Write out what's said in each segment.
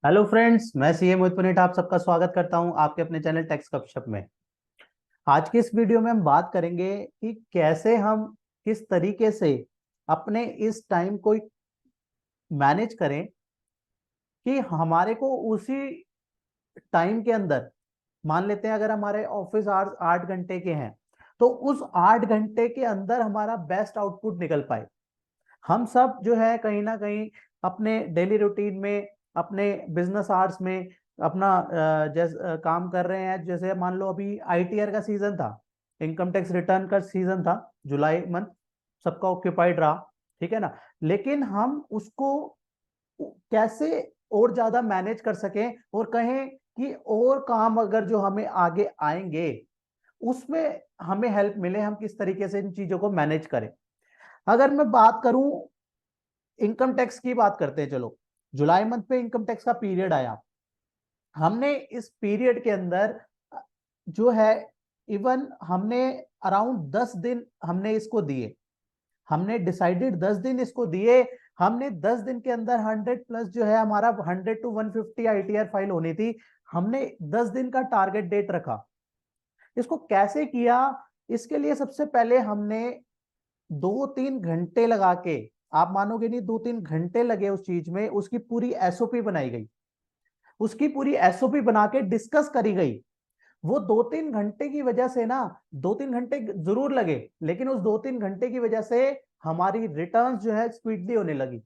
Hello friends, मैं CA मोहित Punnett आप सबका स्वागत करता हूं आपके अपने चैनल टैक्स गपशप में। आज की इस वीडियो में हम बात करेंगे कि कैसे हम किस तरीके से अपने इस टाइम को मैनेज करें कि हमारे को उसी टाइम के अंदर, मान लेते हैं अगर हमारे ऑफिस आवर्स 8 घंटे के हैं, तो उस 8 घंटे के अंदर हमारा बेस्ट आउटपुट निकल पाए। हम सब जो है कहीं ना कहीं अपने डेली रूटीन में, अपने बिजनेस आवर्स में अपना जैसे काम कर रहे हैं। जैसे मान लो अभी आईटीआर का सीजन था, इनकम टैक्स रिटर्न का सीजन था, जुलाई मंथ सबका ऑक्यूपाइड रहा, ठीक है ना। लेकिन हम उसको कैसे और ज्यादा मैनेज कर सकें और कहें कि और काम अगर जो हमें आगे आएंगे उसमें हमें हेल्प मिले, हम किस तरीके से इन चीजों को मैनेज करें। अगर मैं बात करूं, इनकम टैक्स की बात करते हैं। चलो, जुलाई मंथ पे इनकम टैक्स का पीरियड आया। हमने इस पीरियड के अंदर जो है, इवन हमने अराउंड 10 दिन हमने इसको दिए। हमने डिसाइडेड 10 दिन इसको दिए। हमने 10 दिन के अंदर 100+ जो है हमारा 100 to 150 आईटीआर फाइल होनी थी। हमने 10 दिन का टारगेट डेट रखा। इसको कैसे किया? इसके लिए सबसे पहले हमने 2-3 घंटे लगा के, आप मानोगे नहीं, 2-3 घंटे लगे उस चीज में। उसकी पूरी एसओपी बनाई गई, उसकी पूरी एसओपी बना के डिस्कस करी गई। वो 2-3 घंटे की वजह से ना, 2-3 घंटे जरूर लगे, लेकिन उस 2-3 घंटे की वजह से हमारी रिटर्न्स जो है स्पीडली होने लगी।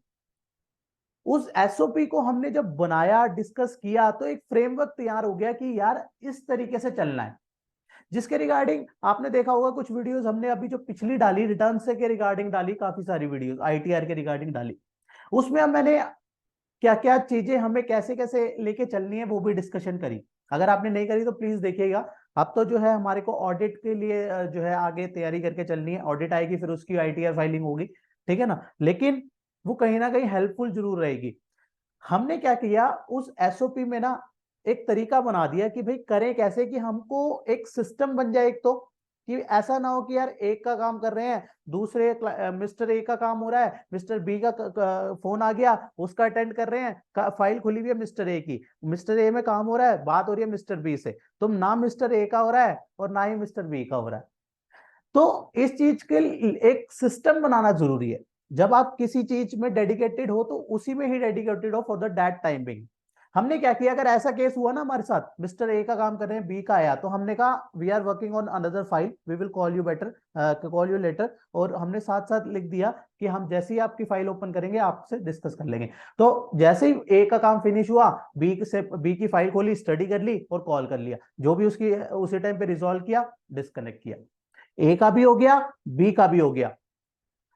उस एसओपी को हमने जब बनाया, डिस्कस किया, तो एक फ्रेमवर्क तैयार हो गया कि यार इस तरीके से चलना है। जिसके रिगार्डिंग आपने देखा होगा, कुछ वीडियोस हमने अभी जो पिछली डाली, रिटर्न से के रिगार्डिंग डाली, काफी सारी वीडियोस आईटीआर के रिगार्डिंग डाली। उसमें हम मैंने क्या क्या चीजें हमें कैसे कैसे लेके चलनी है वो भी डिस्कशन करी। अगर आपने नहीं करी तो प्लीज देखिएगा। अब तो जो है हमारे को ऑडिट के लिए जो है आगे तैयारी करके चलनी है। ऑडिट आएगी, फिर उसकी आईटीआर फाइलिंग होगी, ठीक है ना। लेकिन वो कहीं ना कहीं हेल्पफुल जरूर रहेगी। हमने क्या किया, उस एसओपी में ना एक तरीका बना दिया कि भाई करें कैसे, कि हमको एक सिस्टम बन जाए। एक तो कि ऐसा ना हो कि यार एक का काम कर रहे हैं, दूसरे मिस्टर ए का काम हो रहा है, मिस्टर बी का फोन आ गया, उसका अटेंड कर रहे हैं, फाइल खुली हुई है मिस्टर ए की, मिस्टर ए में काम हो रहा है, बात हो रही है मिस्टर बी से, तो ना मिस्टर ए का हो रहा है और ना ही मिस्टर बी का हो रहा है। तो इस चीज के एक सिस्टम बनाना जरूरी है। जब आप किसी चीज में डेडिकेटेड हो तो उसी में ही डेडिकेटेड हो for the that time being. हमने क्या किया, अगर ऐसा केस हुआ ना हमारे साथ, मिस्टर ए का काम कर रहे हैं, बी का आया, तो हमने कहा we are working on another file, we will call you better, call you later. और हमने साथ साथ लिख दिया कि हम जैसे ही आपकी फाइल ओपन करेंगे आपसे डिस्कस कर लेंगे। तो जैसे ही ए का काम फिनिश हुआ, बी की फाइल खोली, स्टडी कर ली और कॉल कर लिया, जो भी उसकी उसी टाइम पे रिजॉल्व किया, डिस्कनेक्ट किया। ए का भी हो गया, बी का भी हो गया।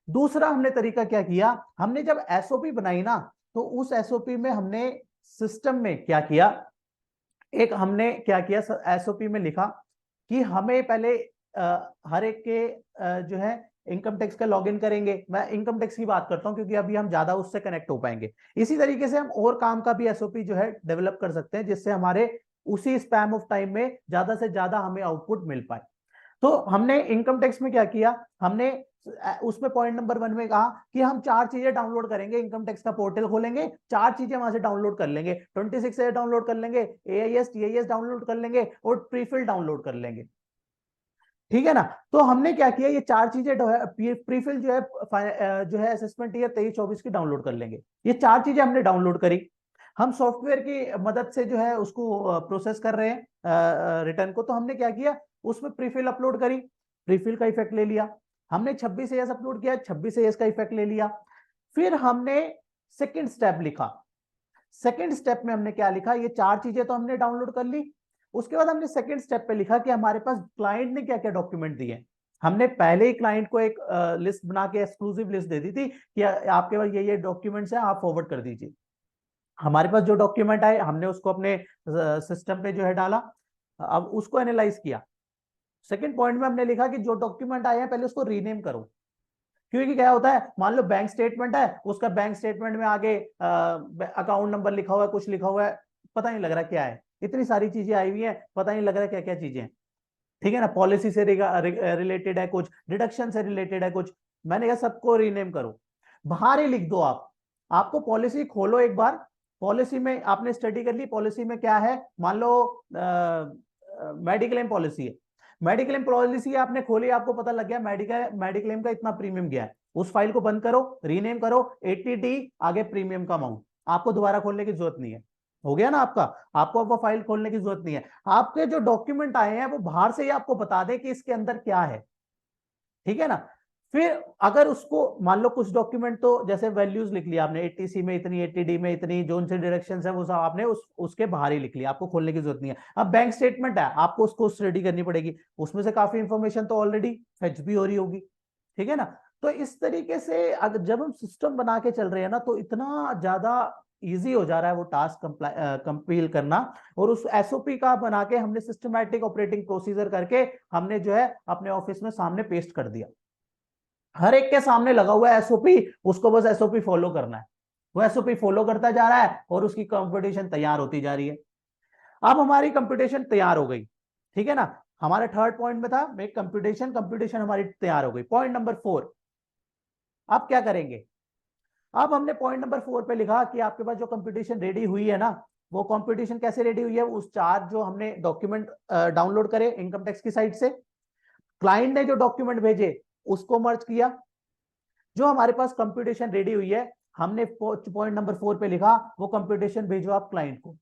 दूसरा हमने तरीका क्या किया, हमने जब एसओपी बनाई ना, तो उस एसओपी में हमने सिस्टम में क्या किया, एक हमने क्या किया, एसओपी में लिखा कि हमें पहले हर एक के जो है इनकम टैक्स का लॉगिन करेंगे। मैं इनकम टैक्स की बात करता हूं क्योंकि अभी हम ज्यादा उससे कनेक्ट हो पाएंगे। इसी तरीके से हम और काम का भी एसओपी जो है डेवलप कर सकते हैं, जिससे हमारे उसी स्पैम ऑफ टाइम में ज्यादा से ज्यादा हमें आउटपुट मिल पाए। तो हमने इनकम टैक्स में क्या किया, हमने उसमें पॉइंट नंबर 1 में कहा कि हम 4 चीजें डाउनलोड करेंगे। इनकम टैक्स का पोर्टल खोलेंगे, 4 चीजें वहां से डाउनलोड कर लेंगे, 26 ए डाउनलोड कर लेंगे, एआईएस टीआईएस डाउनलोड कर लेंगे और प्रीफिल डाउनलोड कर लेंगे, ठीक है ना। तो हमने क्या किया, ये 4 चीजें प्रीफिल जो है असेसमेंट ईयर 23-24 की डाउनलोड कर लेंगे। ये 4 चीजें हमने डाउनलोड करी। हम सॉफ्टवेयर की मदद से जो है उसको प्रोसेस कर रहे हैं रिटर्न को। तो हमने क्या किया, उसमें प्रीफिल अपलोड करी, प्रीफिल का इफेक्ट ले लिया। हमने 26 एएस अपलोड किया, 26 एएस का इफेक्ट ले लिया। फिर हमने सेकंड स्टेप लिखा। सेकंड स्टेप में हमने क्या लिखा, ये 4 चीजें तो हमने डाउनलोड कर ली। उसके बाद हमने सेकंड स्टेप पे लिखा कि हमारे पास क्लाइंट ने क्या क्या डॉक्यूमेंट दिए। हमने पहले ही क्लाइंट को एक लिस्ट बना के एक्सक्लूसिव लिस्ट दे दी थी कि आपके पास ये डॉक्यूमेंट्स हैं, आप फॉरवर्ड कर दीजिए। हमारे पास जो डॉक्यूमेंट आए हमने उसको अपने सिस्टम पे जो है डाला, अब उसको एनालाइज किया। सेकंड पॉइंट में हमने लिखा कि जो डॉक्यूमेंट आए हैं पहले उसको रीनेम करो। क्योंकि क्या होता है, मान लो बैंक स्टेटमेंट है, उसका बैंक स्टेटमेंट में आगे अकाउंट नंबर लिखा हुआ है, कुछ लिखा हुआ है, पता नहीं लग रहा क्या है। इतनी सारी चीजें आई हुई हैं, पता नहीं लग रहा क्या क्या चीजें हैं, ठीक है ना। पॉलिसी से रिलेटेड है कुछ, डिडक्शन से रिलेटेड है कुछ। मैंने कहा सबको रीनेम करो, बाहर ही लिख दो आप। आपको पॉलिसी खोलो एक बार, पॉलिसी में आपने स्टडी कर ली, पॉलिसी में क्या है, मान लो मेडिक्लेम पॉलिसी है, मेडिक्लेम पॉलिसी आपने खोली, आपको पता लग गया मेडिक्लेम का इतना प्रीमियम गया है, उस फाइल को बंद करो, रीनेम करो 80D, आगे प्रीमियम का अमाउंट, आपको दोबारा खोलने की जरूरत नहीं है, हो गया ना आपका, आपको अब वो फाइल खोलने की जरूरत नहीं है। आपके जो डॉक्यूमेंट आए हैं वो बाहर से ही आपको बता दें कि इसके अंदर क्या है, ठीक है ना। फिर अगर उसको मान लो कुछ डॉक्यूमेंट तो जैसे वैल्यूज लिख लिया आपने, 80C में इतनी, 80D में इतनी, जोन से डिडक्शंस है वो सब आपने उसके बाहर ही लिख लिया, आपको खोलने की जरूरत नहीं है। अब बैंक स्टेटमेंट है, आपको उसको स्टडी करनी पड़ेगी, उसमें से काफी इंफॉर्मेशन तो ऑलरेडी फेच भी हो रही होगी, ठीक है ना। तो इस तरीके से अगर जब हम सिस्टम बना के चल रहे हैं ना, तो इतना ज्यादा इजी हो जा रहा है वो टास्क कंपील करना, और उस एसओपी का बना के हमने सिस्टमैटिक ऑपरेटिंग प्रोसीजर करके हमने जो है अपने ऑफिस में सामने पेस्ट कर दिया, हर एक के सामने लगा हुआ है एसओपी, उसको बस एसओपी फॉलो करना है, वो एसओपी फॉलो करता जा रहा है और उसकी कंप्यूटेशन तैयार होती जा रही है। अब हमारी कंप्यूटेशन तैयार हो गई, ठीक है ना, हमारे थर्ड पॉइंट में था मेक कंप्यूटेशन, कंप्यूटेशन हमारी तैयार हो गई। पॉइंट नंबर 4, अब क्या करेंगे, अब हमने पॉइंट नंबर 4 पे लिखा कि आपके पास जो कंप्यूटेशन रेडी हुई है ना, वो कंप्यूटेशन कैसे रेडी हुई है, उस चार जो हमने डॉक्यूमेंट डाउनलोड करे इनकम टैक्स की साइट से, क्लाइंट ने जो डॉक्यूमेंट भेजे उसको मर्ज किया, जो हमारे पास कंप्यूटेशन रेडी हुई है हमने पॉइंट नंबर 4 पे लिखा वो कंप्यूटेशन भेजो आप क्लाइंट को,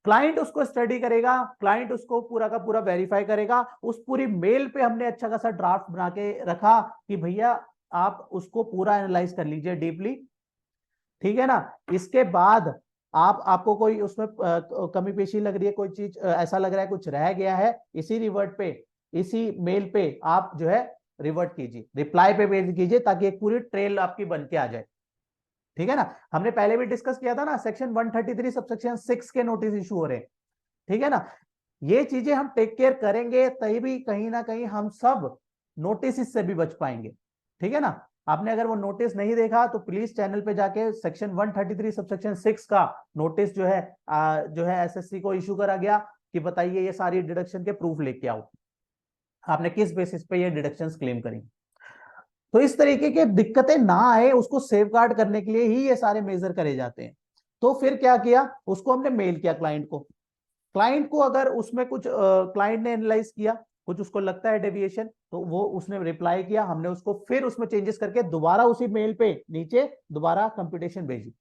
क्लाइंट उसको स्टडी करेगा, क्लाइंट उसको पूरा का पूरा वेरीफाई करेगा, उस पूरी मेल पे हमने अच्छा खासा ड्राफ्ट बना के रखा कि भैया आप उसको पूरा एनालाइज कर लीजिए डीपली, ठीक है ना। इसके बाद आपको कोई उसमें कमी पेशी लग रही है, कोई चीज ऐसा लग रहा है कुछ रह गया है, इसी रिवर्ट पे, इसी मेल पे आप जो है रिवर्ट कीजिए, रिप्लाई पे भेज कीजिए, ताकि एक पूरी ट्रेल आपकी बन के आ जाए, ठीक है ना। हमने पहले भी डिस्कस किया था ना, सेक्शन 133 सबसेक्शन 6 के नोटिस इशू हो रहे हैं, ठीक है ना। ये चीजें हम टेक केयर करेंगे तभी भी कहीं ना कहीं हम सब नोटिस से भी बच पाएंगे, ठीक है ना। आपने अगर वो नोटिस नहीं देखा तो प्लीज चैनल पे जाके सेक्शन 133 सबसेक्शन 6 का नोटिस जो है एसएससी को इशू करा गया कि बताइए ये सारी डिडक्शन के प्रूफ लेके आओ, आपने किस बेसिस पे ये डिडक्शंस क्लेम करी। तो इस तरीके के दिक्कतें ना आए उसको सेफगार्ड करने के लिए ही ये सारे मेजर करे जाते हैं। तो फिर क्या किया, उसको हमने मेल किया क्लाइंट को, क्लाइंट को अगर उसमें कुछ क्लाइंट ने एनालाइज किया, कुछ उसको लगता है डेविएशन, तो वो उसने रिप्लाई किया, हमने उसको फिर उसमें चेंजेस करके दोबारा उसी मेल पे नीचे दोबारा कंप्यूटेशन भेजी,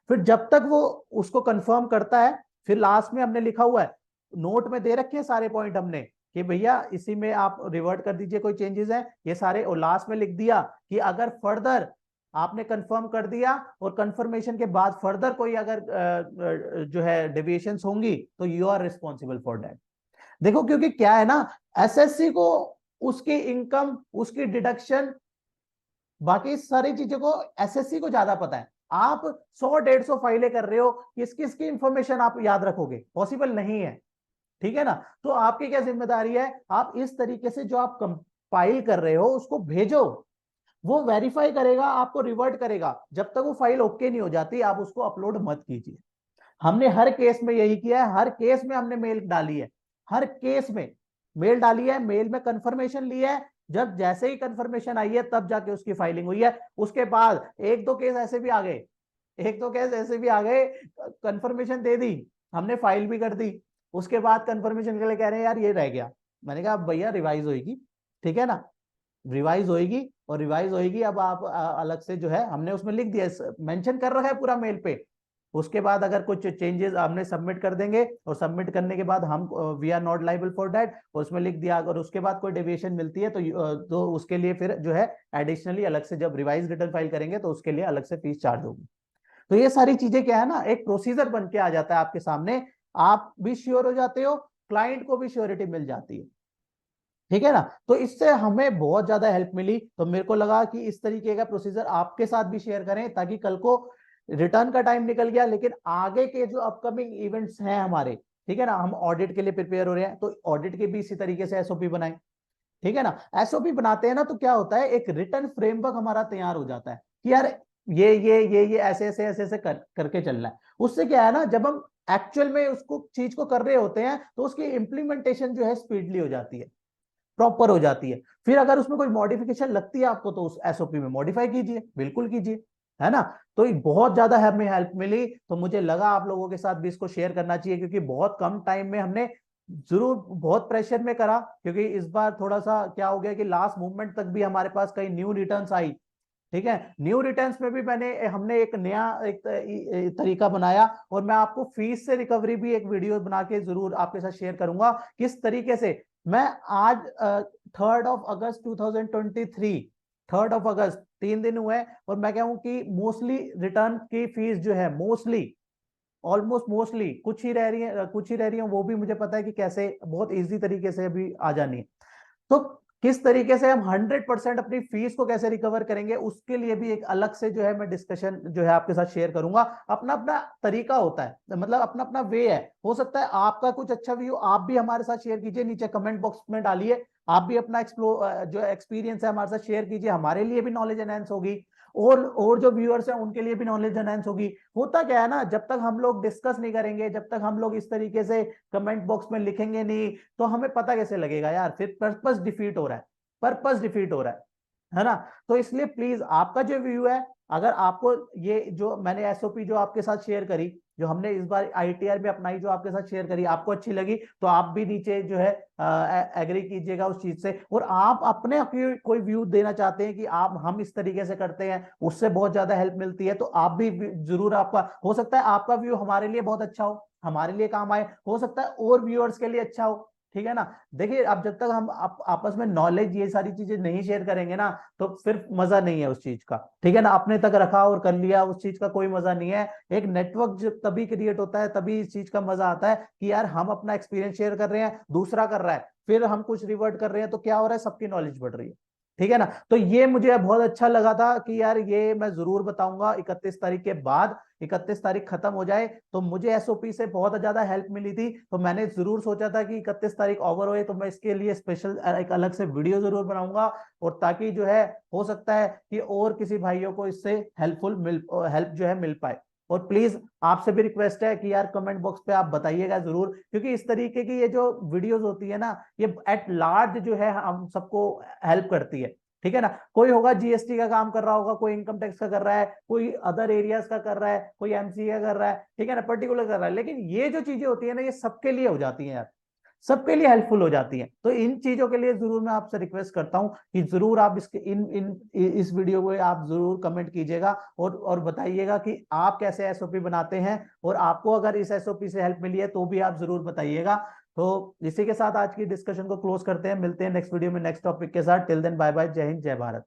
फिर जब तक वो उसको कंफर्म करता है, फिर लास्ट में हमने लिखा हुआ है, नोट में दे रखे हैं सारे पॉइंट हमने कि भैया इसी में आप रिवर्ट कर दीजिए कोई चेंजेस है ये सारे, और लास्ट में लिख दिया कि अगर फर्दर आपने कंफर्म कर दिया और कंफर्मेशन के बाद फर्दर कोई अगर जो है डेविएशंस होंगी तो you are responsible for that. देखो क्योंकि क्या है ना, एसएससी को उसकी इनकम, उसकी डिडक्शन, बाकी सारी चीजों को एसएससी को ज्यादा पता है। आप 100-150 फाइलें कर रहे हो, किस किस की इंफॉर्मेशन आप याद रखोगे, पॉसिबल नहीं है, ठीक है ना। तो आपकी क्या जिम्मेदारी है, आप इस तरीके से जो आप कंपाइल कर रहे हो उसको भेजो, वो वेरीफाई करेगा, आपको रिवर्ट करेगा, जब तक वो फाइल ओके नहीं हो जाती आप उसको अपलोड मत कीजिए। हमने हर केस में यही किया है, हर केस में हमने मेल डाली है, हर केस में मेल डाली है, मेल में कंफर्मेशन लिया है, जब जैसे ही कंफर्मेशन आई है तब जाके उसकी फाइलिंग हुई है। उसके बाद एक दो केस ऐसे भी आ गए, एक दो केस ऐसे भी आ गए, कंफर्मेशन दे दी, हमने फाइल भी कर दी, उसके बाद कंफर्मेशन के लिए कह रहे हैं यार ये रह गया, मैंने कहा भैया रिवाइज होगी, ठीक है ना, रिवाइज होएगी, और रिवाइज होएगी अब आप अलग से जो है हमने उसमें लिख दिया, मेंशन कर रखा है पूरा मेल पे। उसके बाद अगर कुछ चेंजेस हमने सबमिट कर देंगे, और सबमिट करने के बाद हम we are not liable for that, उसमें लिख दिया, अगर उसके बाद कोई डेविएशन मिलती है तो उसके लिए फिर जो है एडिशनली अलग से जब रिवाइज रिटर्न फाइल करेंगे तो उसके लिए अलग से फीस चार्ज होगी। तो ये सारी चीजें क्या है ना, एक प्रोसीजर बन के आ जाता है आपके सामने, आप भी श्योर हो जाते हो, क्लाइंट को भी श्योरिटी मिल जाती है, ठीक है ना। तो इससे हमें बहुत ज्यादा हेल्प मिली, तो मेरे को लगा कि इस तरीके का प्रोसीजर आपके साथ भी शेयर करें, ताकि कल को रिटर्न का टाइम निकल गया लेकिन आगे के जो अपकमिंग इवेंट्स हैं हमारे, ठीक है ना, हम ऑडिट के लिए प्रिपेयर हो रहे हैं तो ऑडिट के भी इसी तरीके से एसओपी बनाएं, ठीक है ना। एसओपी बनाते हैं ना तो क्या होता है, एक रिटर्न फ्रेमवर्क हमारा तैयार हो जाता है कि यार ये ऐसे करके चलना है। उससे क्या है ना, जब हम एक्चुअल में उसको चीज को कर रहे होते हैं तो उसकी इंप्लीमेंटेशन जो है स्पीडली हो जाती है, प्रॉपर हो जाती है। फिर अगर उसमें कोई मॉडिफिकेशन लगती है आपको तो उस एसओपी में मॉडिफाई कीजिए, बिल्कुल कीजिए, है ना। तो ये बहुत ज्यादा हमें हेल्प मिली, तो मुझे लगा आप लोगों के साथ भी इसको शेयर करना चाहिए, क्योंकि बहुत कम टाइम में हमने जरूर बहुत प्रेशर में करा, क्योंकि इस बार थोड़ा सा क्या हो गया कि लास्ट मूवमेंट तक भी हमारे पास कई न्यू रिटर्न्स आई। ठीक है, न्यू रिटर्न्स में भी हमने एक नया तरीका बनाया, और मैं आपको फीस से रिकवरी भी एक वीडियो बना के जरूर आपके साथ शेयर करूंगा किस तरीके से। मैं आज 3 अगस्त 2023, 3 अगस्त, 3 दिन हुए हैं, और मैं कहूं कि मोस्टली रिटर्न की फीस जो है, मोस्टली ऑलमोस्ट मोस्टली कुछ ही रह रही है, कुछ ही रह रही है, वो भी मुझे पता है कि कैसे बहुत इजी तरीके से अभी आ जानी है। तो किस तरीके से हम 100% अपनी फीस को कैसे रिकवर करेंगे, उसके लिए भी एक अलग से जो है मैं डिस्कशन जो है आपके साथ शेयर करूंगा। अपना अपना तरीका होता है, मतलब अपना अपना वे है। हो सकता है आपका कुछ अच्छा व्यू आप भी हमारे साथ शेयर कीजिए, नीचे कमेंट बॉक्स में डालिए, आप भी अपना जो एक्सपीरियंस है हमारे साथ शेयर कीजिए, हमारे लिए भी नॉलेज एनहेंस होगी, और जो व्यूअर्स हैं उनके लिए भी नॉलेज एनहेंस होगी। होता क्या है ना, जब तक हम लोग डिस्कस नहीं करेंगे, जब तक हम लोग इस तरीके से कमेंट बॉक्स में लिखेंगे नहीं, तो हमें पता कैसे लगेगा यार, फिर पर्पस डिफीट हो रहा है, पर्पस डिफीट हो रहा है ना। तो इसलिए प्लीज आपका जो व्यू है, अगर आपको ये जो मैंने एसओपी जो आपके साथ शेयर करी, जो हमने इस बार आईटीआर में अपनाई, जो आपके साथ शेयर करी, आपको अच्छी लगी, तो आप भी नीचे जो है एग्री कीजिएगा उस चीज से। और आप अपने कोई व्यू देना चाहते हैं कि आप हम इस तरीके से करते हैं, उससे बहुत ज्यादा हेल्प मिलती है, तो आप भी जरूर, आपका हो सकता है आपका व्यू हमारे लिए बहुत अच्छा हो, हमारे लिए काम आए, हो सकता है और व्यूअर्स के लिए अच्छा हो। ठीक है ना। देखिए, अब जब तक हम आपस में नॉलेज ये सारी चीजें नहीं शेयर करेंगे ना, तो फिर मजा नहीं है उस चीज का। ठीक है ना, अपने तक रखा और कर लिया, उस चीज का कोई मजा नहीं है। एक नेटवर्क जब तभी क्रिएट होता है, तभी इस चीज का मजा आता है कि यार हम अपना एक्सपीरियंस शेयर कर रहे हैं, दूसरा कर रहा है, फिर हम कुछ रिवर्ट कर रहे हैं, तो क्या हो रहा है, सबकी नॉलेज बढ़ रही है। ठीक है ना। तो ये मुझे बहुत अच्छा लगा था कि यार ये मैं जरूर बताऊंगा 31 तारीख के बाद, 31 तारीख खत्म हो जाए, तो मुझे एसओपी से बहुत ज्यादा हेल्प मिली थी, तो मैंने जरूर सोचा था कि 31 तारीख ओवर होए तो मैं इसके लिए स्पेशल एक अलग से वीडियो जरूर बनाऊंगा, और ताकि जो है हो सकता है कि और किसी भाइयों को इससे हेल्प जो है मिल पाए। और प्लीज आपसे भी रिक्वेस्ट है कि यार कमेंट बॉक्स पे आप बताइएगा जरूर, क्योंकि इस तरीके की ये जो वीडियोस होती है ना, ये एट लार्ज जो है हम सबको हेल्प करती है। ठीक है ना, कोई होगा जीएसटी का काम कर रहा होगा, कोई इनकम टैक्स का कर रहा है, कोई अदर एरियाज का कर रहा है, कोई एमसीए का कर रहा है, ठीक है ना, पर्टिकुलर कर रहा है, लेकिन ये जो चीजें होती है ना, ये सबके लिए हो जाती हैं यार, सबके लिए हेल्पफुल हो जाती है। तो इन चीजों के लिए जरूर मैं आपसे रिक्वेस्ट करता हूं कि जरूर आप इसके इन इन इस वीडियो को आप जरूर कमेंट कीजिएगा, और बताइएगा कि आप कैसे एसओपी बनाते हैं, और आपको अगर इस एसओपी से हेल्प मिली है तो भी आप जरूर बताइएगा। तो इसी के साथ आज की डिस्कशन को क्लोज करते हैं, मिलते हैं नेक्स्ट वीडियो में नेक्स्ट टॉपिक के साथ। टिल देन बाय बाय, जय हिंद, जय भारत।